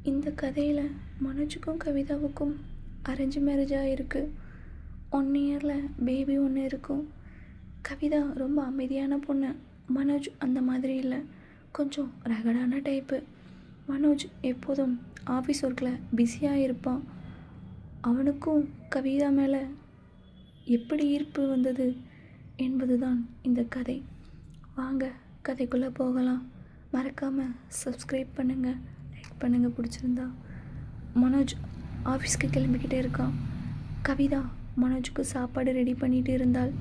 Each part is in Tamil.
இந்த கதையில் மனோஜுக்கும் கவிதாவுக்கும் அரேஞ்ச் மேரேஜாக இருக்குது. 1 இயரில் பேபி ஒன்று இருக்கும். கவிதா ரொம்ப அமைதியான பொண்ணு. மனோஜ் அந்த மாதிரி இல்லை, கொஞ்சம் ரகடான டைப்பு. மனோஜ் எப்போதும் ஆஃபீஸ் ஒர்க்கில் பிஸியாக இருப்பான். அவனுக்கும் கவிதா மேலே எப்படி ஈர்ப்பு வந்தது என்பது தான் இந்த கதை. வாங்க கதைக்குள்ளே போகலாம். மறக்காமல் சப்ஸ்கிரைப் பண்ணுங்கள், லைக் பண்ணுங்கள் பிடிச்சிருந்தா. மனோஜ் ஆஃபீஸ்க்கு கிளம்பிக்கிட்டே இருக்கான். கவிதா மனோஜுக்கு சாப்பாடு ரெடி பண்ணிகிட்டு இருந்தாள்.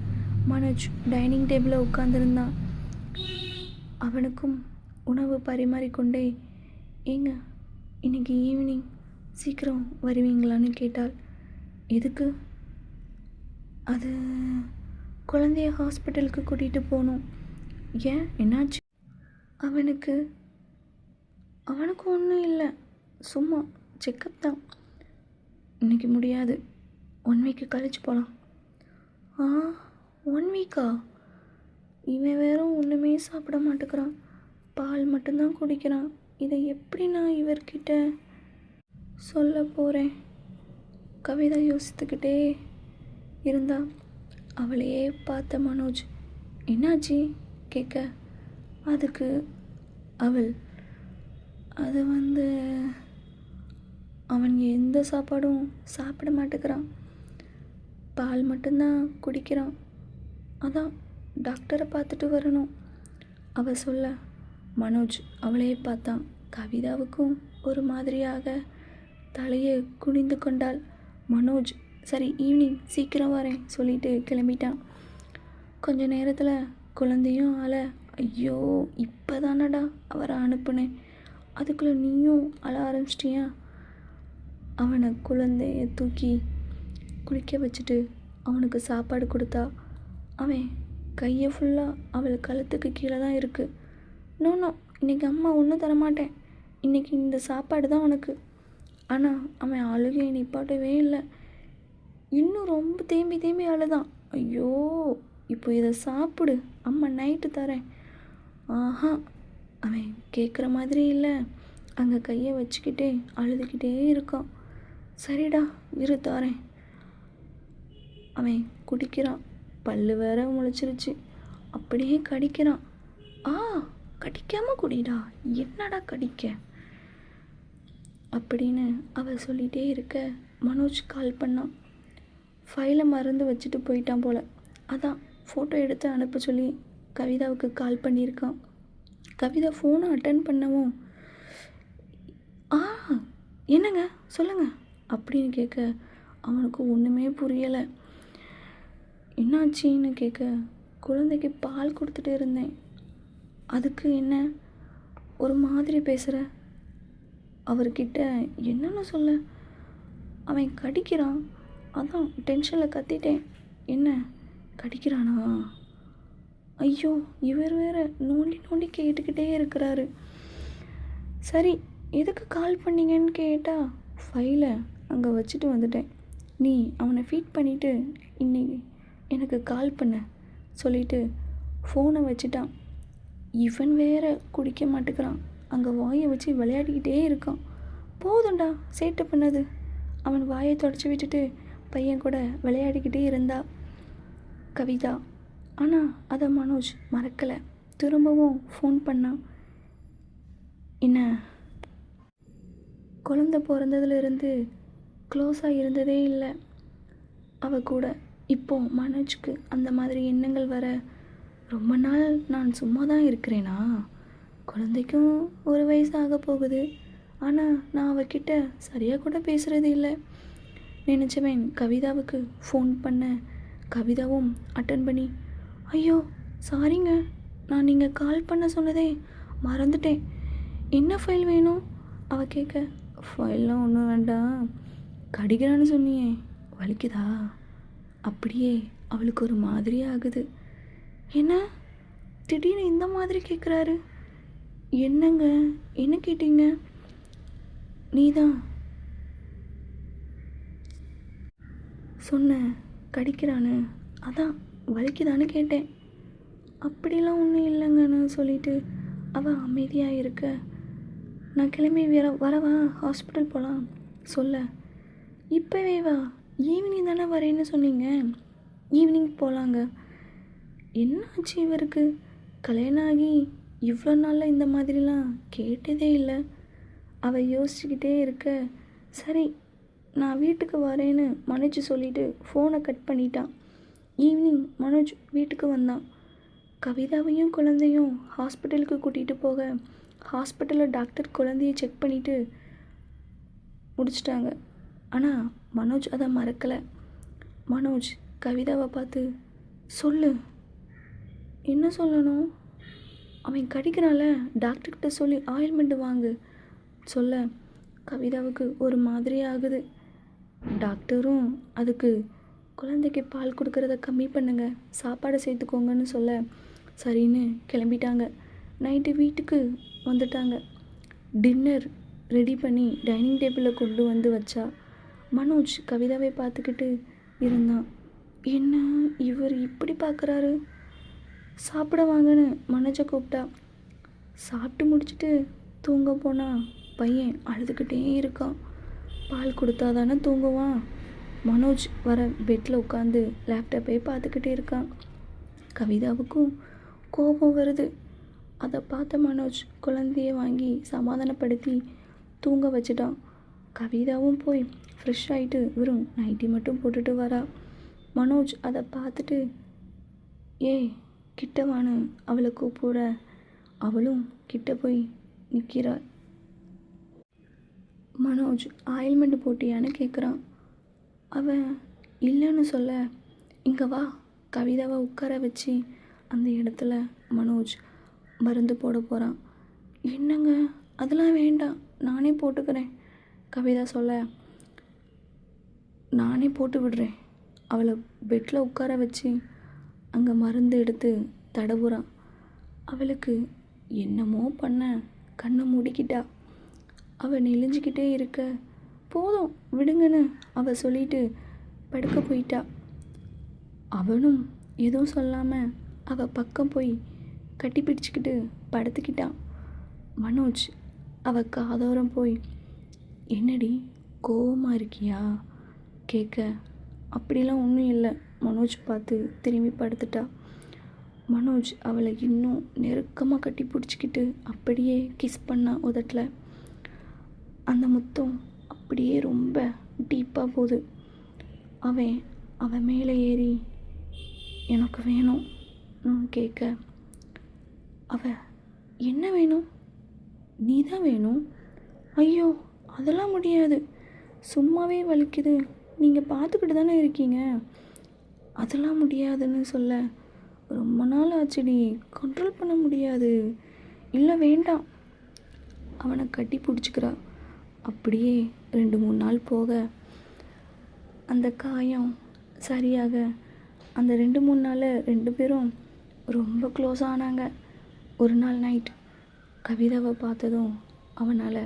மனோஜ் டைனிங் டேபிளில் உட்காந்துருந்தான். அவனுக்கும் உணவு பரிமாறிக்கொண்டே, ஏங்க இன்றைக்கி ஈவினிங் சீக்கிரம் வருவீங்களான்னு கேட்டாள். எதுக்கு? அது குழந்தைய ஹாஸ்பிட்டலுக்கு கூட்டிகிட்டு போகணும். ஏன், என்னாச்சு? அவனுக்கு ஒன்றும் இல்லை, சும்மா செக்கப் தான். இன்றைக்கி முடியாது, 1 வீக்கு கழிச்சு போகலாம். 1 வீக்கா? இவன் வேற ஒன்றுமே சாப்பிட மாட்டேங்கிறான், பால் மட்டும்தான் குடிக்கிறான். இதை எப்படி நான் இவர்கிட்ட சொல்ல போகிறேன்? கவிதா யோசித்துக்கிட்டே இருந்தா. அவளையே பார்த்த மனோஜ் என்னாச்சு கேட்க, அதுக்கு அவள் அது அவன் எந்த சாப்பாடும் சாப்பிட மாட்டேங்கிறான், பால் மட்டும்தான் குடிக்கிறான். அதான் டாக்டரை பார்த்துட்டு வரணும் அவள் சொல்ல. மனோஜ் அவளையே பார்த்தான். கவிதாவுக்கும் ஒரு மாதிரியாக தலையை குனிந்து கொண்டாள். மனோஜ் சரி ஈவினிங் சீக்கிரம் வரேன் சொல்லிட்டு கிளம்பிட்டான். கொஞ்ச நேரத்தில் குழந்தையும் ஐயோ இப்போ தானடா அவரை அனுப்புனேன், அதுக்குள்ளே நீயும் அழ ஆரம்பிச்சிட்டியா? அவனை குழந்தைய தூக்கி குளிக்க வச்சுட்டு அவனுக்கு சாப்பாடு கொடுத்தா. அவன் கையை ஃபுல்லாக அவள் கழுத்துக்கு கீழே தான் இருக்குது. நோ, இன்றைக்கி அம்மா ஒன்றும் தரமாட்டேன், இன்றைக்கி இந்த சாப்பாடு தான் உனக்கு. ஆனால் அவன் அழுகையை நிப்பாட்டவே இல்லை. இன்னும் ரொம்ப தேம்பி அழுதான். ஐயோ இப்போ இதை சாப்பிடு, அம்மா நைட்டு தரேன். ஆஹா, அவன் கேட்குற மாதிரி இல்லை. அங்கே கையை வச்சுக்கிட்டே அழுதுகிட்டே இருக்கான். சரிடா இரு தரேன். அவன் குடிக்கிறான். பல்லு வேற முளைச்சிருச்சு, அப்படியே கடிக்கிறான். கடிக்காமல் குடிடா, என்னடா கடிக்க அப்படின்னு அவள் சொல்லிகிட்டே இருக்க மனோஜ் கால் பண்ணான். ஃபைலை மறந்து வச்சுட்டு போயிட்டான் போல். அதான் ஃபோட்டோ எடுத்து அனுப்ப சொல்லி கவிதாவுக்கு கால் பண்ணியிருக்கான். கவிதா ஃபோனை அட்டன் பண்ணவும், என்னங்க சொல்லுங்கள் அப்படின்னு கேட்க அவனுக்கு ஒன்றுமே புரியலை. என்னாச்சின்னு கேட்க, குழந்தைக்கு பால் கொடுத்துட்டு இருந்தேன், அதுக்கு என்ன ஒரு மாதிரி பேசுகிற? அவர்கிட்ட என்னன்னு சொல்ல? அவன் கடிக்கிறான், அதான் டென்ஷனில் கத்திட்டேன். என்ன கடிக்கிறானா? ஐயோ இவர் வேற நோண்டி கேட்டுக்கிட்டே இருக்கிறாரு. சரி எதுக்கு கால் பண்ணீங்கன்னு கேட்டால், ஃபைலை அங்கே வச்சுட்டு வந்துட்டேன், நீ அவனை ஃபீட் பண்ணிவிட்டு இன்னைக்கு எனக்கு கால் பண்ண சொல்லிவிட்டு ஃபோனை வச்சுட்டான். இவன் வேற குடிக்க மாட்டேங்கிறான், அங்கே வாயை வச்சு விளையாடிக்கிட்டே இருக்கான். போதும்டா சேட்டை பண்ணது. அவன் வாயை தொடச்சி விட்டுட்டு பையன் கூட விளையாடிக்கிட்டே இருந்தா கவிதா. ஆனால் அதை மனோஜ் மறக்கலை. திரும்பவும் ஃபோன் பண்ணான். என்ன, குழந்தை பிறந்ததுலேருந்து க்ளோஸாக இருந்ததே இல்லை அவ கூட. இப்போது மனோஜ்க்கு அந்த மாதிரி எண்ணங்கள் வர ரொம்ப நாள் நான் சும்மா தான் இருக்கிறேனா? குழந்தைக்கும் 1 வயசு ஆக போகுது, ஆனால் நான் அவகிட்ட சரியாக கூட பேசுகிறது இல்லை நினச்சவன் கவிதாவுக்கு ஃபோன் பண்ண. கவிதாவும் அட்டன் பண்ணி, ஐயோ சாரிங்க, நான் நீங்கள் கால் பண்ண சொன்னதே மறந்துட்டேன், என்ன ஃபைல் வேணும்? அவள் கேட்க, ஃபைல்லாம் ஒன்றும் வேண்டாம், கடிக்கிறான்னு சொன்னியே வலிக்குதா? அப்படியே அவளுக்கு ஒரு மாதிரி ஆகுது. என்ன திடீர்னு இந்த மாதிரி கேட்குறாரு? என்னங்க என்ன கேட்டீங்க? நீதான் சொன்ன கடிக்கிறான்னு, அதான் வலிக்குதான்னு கேட்டேன். அப்படிலாம் ஒன்றும் இல்லைங்கன்னு சொல்லிட்டு அவள் அமைதியாக இருக்க, நான் கிளம்பி வரவா, ஹாஸ்பிட்டல் போகலாம் சொல்ல. இப்போவே வா, ஈவினிங் தானே வரேன்னு சொன்னீங்க, ஈவினிங் போகலாங்க. என்னாச்சு இவருக்கு? கல்யாணம் ஆகி இவ்வளோ நாளில் இந்த மாதிரிலாம் கேட்டதே இல்லை. அவள் யோசிச்சுக்கிட்டே இருக்க, சரி நான் வீட்டுக்கு வரேன்னு மனோஜ் சொல்லிவிட்டு ஃபோனை கட் பண்ணிட்டான். ஈவினிங் மனோஜ் வீட்டுக்கு வந்தான். கவிதாவையும் குழந்தையும் ஹாஸ்பிட்டலுக்கு கூட்டிகிட்டு போக, ஹாஸ்பிட்டலில் டாக்டர் குழந்தையை செக் பண்ணிவிட்டு முடிச்சிட்டாங்க. ஆனால் மனோஜ் அதை மறக்கலை. மனோஜ் கவிதாவை பார்த்து, சொல்லு. என்ன சொல்லணும்? அவன் கடிக்கிறான்ல, டாக்டர்கிட்ட சொல்லி ஆயில்மெண்ட் வாங்கு சொல்ல. கவிதாவுக்கு ஒரு மாதிரி ஆகுது. டாக்டரும் அதுக்கு குழந்தைக்கு பால் கொடுக்கறத கம்மி பண்ணுங்க, சாப்பாடை சேர்த்துக்கோங்கன்னு சொல்ல சரின்னு கிளம்பிட்டாங்க. நைட்டு வீட்டுக்கு வந்துட்டாங்க. டின்னர் ரெடி பண்ணி டைனிங் டேபிளில் கொண்டு வந்து வச்சா. மனோஜ் கவிதாவை பார்த்துக்கிட்டு இருந்தான். என்ன இவர் இப்படி பார்க்குறாரு? சாப்பிட வாங்கன்னு மனோஜை கூப்பிட்டா. சாப்பிட்டு முடிச்சுட்டு தூங்க போனால் பையன் அழுதுகிட்டே இருக்கான். பால் கொடுத்தா தானே தூங்குவான். மனோஜ் வர பெட்டில் உட்காந்து லேப்டாப்பே பார்த்துக்கிட்டே இருக்கான். கவிதாவுக்கும் கோபம் வருது. அதை பார்த்த மனோஜ் குழந்தைய வாங்கி சமாதானப்படுத்தி தூங்க வச்சுட்டான். கவிதாவும் போய் ஃப்ரெஷ் ஆகிட்டு வெறும் நைட்டி மட்டும் போட்டுட்டு வரா. மனோஜ் அதை பார்த்துட்டு, கிட்டவான்னு அவளை கூப்பிட அவளும் கிட்ட போய் நிற்கிறாள். மனோஜ் ஆயில்மெண்ட் போட்டியான்னு கேட்குறான். அவன் இல்லைன்னு சொல்ல, இங்கே வா, கவிதாவை உட்கார வச்சு அந்த இடத்துல மனோஜ் மருந்து போட போகிறான். என்னங்க, அதெல்லாம் வேண்டாம், நானே போட்டுக்கிறேன் கவிதா சொல்ல. நானே போட்டு விடுறேன். அவளை பெட்டில் உட்கார வச்சு அங்கே மருந்து எடுத்து தடவுறான். அவளுக்கு என்னமோ பண்ண கண்ணை மூடிக்கிட்டா. அவள் நெளிஞ்சிக்கிட்டே இருக்க, போதும் விடுங்கன்னு அவள் சொல்லிட்டு படுக்க போயிட்டா. அவனும் எதுவும் சொல்லாமல் அவள் பக்கம் போய் கட்டி பிடிச்சிக்கிட்டு படுத்துக்கிட்டான். மனோஜ் அவள் காதோரம் போய், என்னடி கோவமாக இருக்கியா கேட்க, அப்படிலாம் ஒன்றும் இல்லை மனோஜ் பார்த்து திரும்பி படுத்துட்டா. மனோஜ் அவளை இன்னும் நெருக்கமாக கட்டி பிடிச்சிக்கிட்டு அப்படியே கிஸ் பண்ணா உதட்டில். அந்த முத்தம் அப்படியே ரொம்ப டீப்பாக போகுது. அவன் மேலே ஏறி எனக்கு வேணும் கேட்க, என்ன வேணும்? நீ தான் வேணும். ஐயோ அதெல்லாம் முடியாது, சும்மாவே வலிக்குது, நீங்கள் பார்த்துக்கிட்டு தானே இருக்கீங்க. அதெல்லாம் முடியாதுன்னு சொல்ல, ரொம்ப நாள் ஆச்சுடி, கண்ட்ரோல் பண்ண முடியாது. இல்லை வேண்டாம். அவனை கட்டி பிடிச்சிக்கிறா. அப்படியே 2-3 நாள் போக அந்த காயம் சரியாக அந்த 2-3 நாளில் 2 பேரும் ரொம்ப க்ளோஸ் ஆனாங்க. ஒரு நாள் நைட் கவிதாவை பார்த்ததும் அவனால்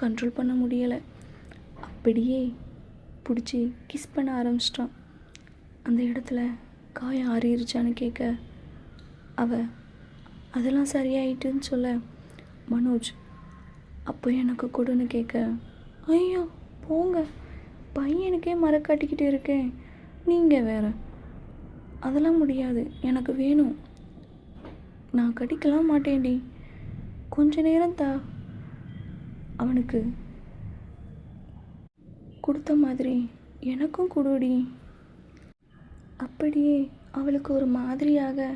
கண்ட்ரோல் பண்ண முடியலை. அப்படியே பிடிச்சி கிஸ் பண்ண ஆரம்பிச்சிட்டான். அந்த இடத்துல காயம் ஆறிருச்சான்னு கேட்க, அதெல்லாம் சரியாயிட்டுன்னு சொல்ல, மனோஜ் அப்போ எனக்கு கொடுன்னு கேட்க, ஐயோ போங்க, பையனுக்கே மரக்காட்டிக்கிட்டு இருக்கேன், நீங்கள் வேற. அதெல்லாம் முடியாது, எனக்கு வேணும். நான் கடிக்கலாம் மாட்டேன்டி, கொஞ்ச நேரம் தா. அவனுக்கு கொடுத்த மாதிரி எனக்கும் கொடுடி. அப்படியே அவளுக்கு ஒரு மாதிரியாக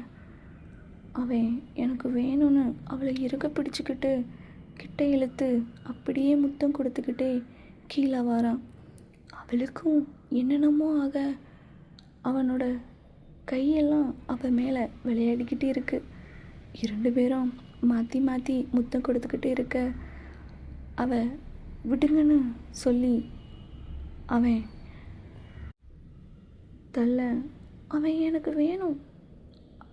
அவன் எனக்கு வேணும்னு அவளை இறுக பிடிச்சிக்கிட்டு கிட்ட இழுத்து அப்படியே முத்தம் கொடுத்துக்கிட்டே கீழே வாரான். அவளுக்கும் என்னென்னமோ ஆக அவனோட கையெல்லாம் அவள் மேலே விளையாடிக்கிட்டே இருக்கு. 2 பேரும் மாற்றி மாற்றி முத்தம் கொடுத்துக்கிட்டே இருக்க, அவள் விடுங்கன்னு சொல்லி அவன் தள்ள, அவன் எனக்கு வேணும்.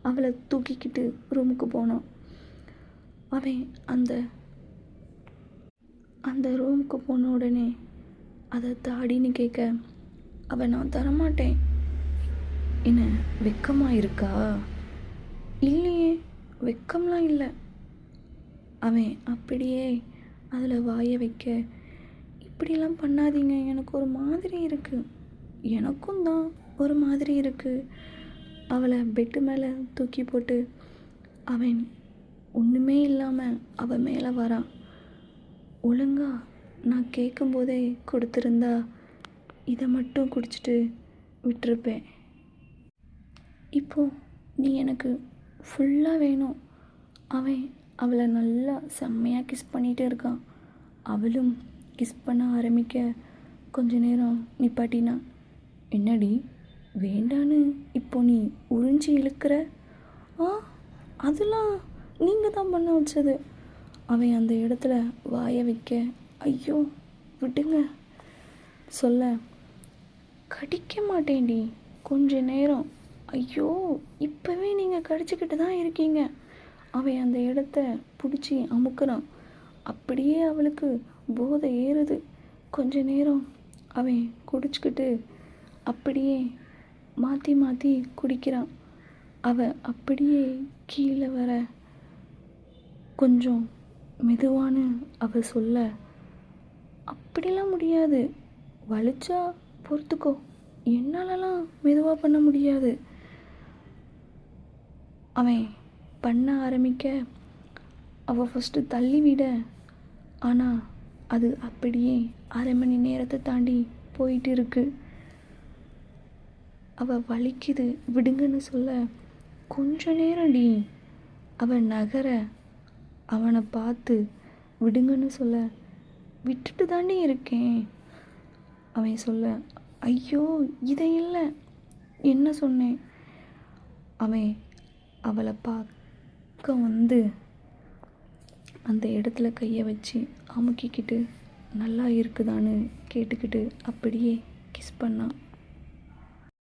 அவளை தூக்கிக்கிட்டு ரூமுக்கு போனான். அவன் அந்த ரூமுக்கு போன உடனே அதை தாடின்னு கேட்க, அவன் நான் தரமாட்டேன். என்ன வெக்கமாக இருக்கா? இல்லையே, வெக்கம்லாம் இல்லை. அவன் அப்படியே அதில் வாயை வைக்க, இப்படிலாம் பண்ணாதீங்க, எனக்கு ஒரு மாதிரி இருக்குது. எனக்கும் தான் ஒரு மாதிரி இருக்குது. அவளை பெட்டு மேலே தூக்கி போட்டு அவன் ஒன்றுமே இல்லாமல் அவள் மேலே வரான். ஒழுங்கா நான் கேட்கும்போதே கொடுத்துருந்தா இதை மட்டும் குடிச்சிட்டு விட்டுருப்பேன். இப்போ நீ எனக்கு ஃபுல்லாக வேணும். அவன் அவளை நல்லா செம்மையாக கிஸ் பண்ணிகிட்டே இருக்கான். அவளும் கிஸ் பண்ண ஆரம்பிக்க கொஞ்ச நேரம் நிப்பாட்டினா. என்னடி வேண்டான்னு இப்போ நீ உறிஞ்சி இழுக்கிற? அதெல்லாம் நீங்கள் தான் பண்ண வச்சது. அவன் அந்த இடத்துல வாயை வைக்க, ஐயோ விடுங்க சொல்ல, கடிக்க மாட்டேன்டி கொஞ்ச நேரம். ஐயோ இப்போவே நீங்கள் கடிச்சிக்கிட்டு தான் இருக்கீங்க. அவன் அந்த இடத்த பிடிச்சி அமுக்குறான். அப்படியே அவளுக்கு போதை ஏறுது. கொஞ்ச நேரம் அவன் குடிச்சிக்கிட்டு அப்படியே மாற்றி மாற்றி குடிக்கிறான். அப்படியே கீழே வர கொஞ்சம் மெதுவான்னு அவ சொல்ல, அப்படிலாம் முடியாது, வலிச்சா பொறுத்துக்கோ, என்னாலலாம் மெதுவாக பண்ண முடியாது. அவன் பண்ண ஆரம்பிக்க அவள் ஃபஸ்ட்டு தள்ளி விட, ஆனால் அது அப்படியே அரை மணி நேரத்தை தாண்டி போயிட்டு இருக்கு. அவள் வலிக்குது விடுங்கன்னு சொல்ல, கொஞ்ச நேரம்டி. அவன் நகர அவனை பார்த்து விடுங்கன்னு சொல்ல, விட்டுட்டு தாண்டி இருக்கேன். அவன் சொல்ல, ஐயோ இதை இல்லை, என்ன சொன்னேன்? அவன் அவளை பார்க்க வந்து அந்த இடத்துல கையை வச்சு அமுக்கிக்கிட்டு நல்லா இருக்குதான்னு கேட்டுக்கிட்டு அப்படியே கிஸ் பண்ணான்.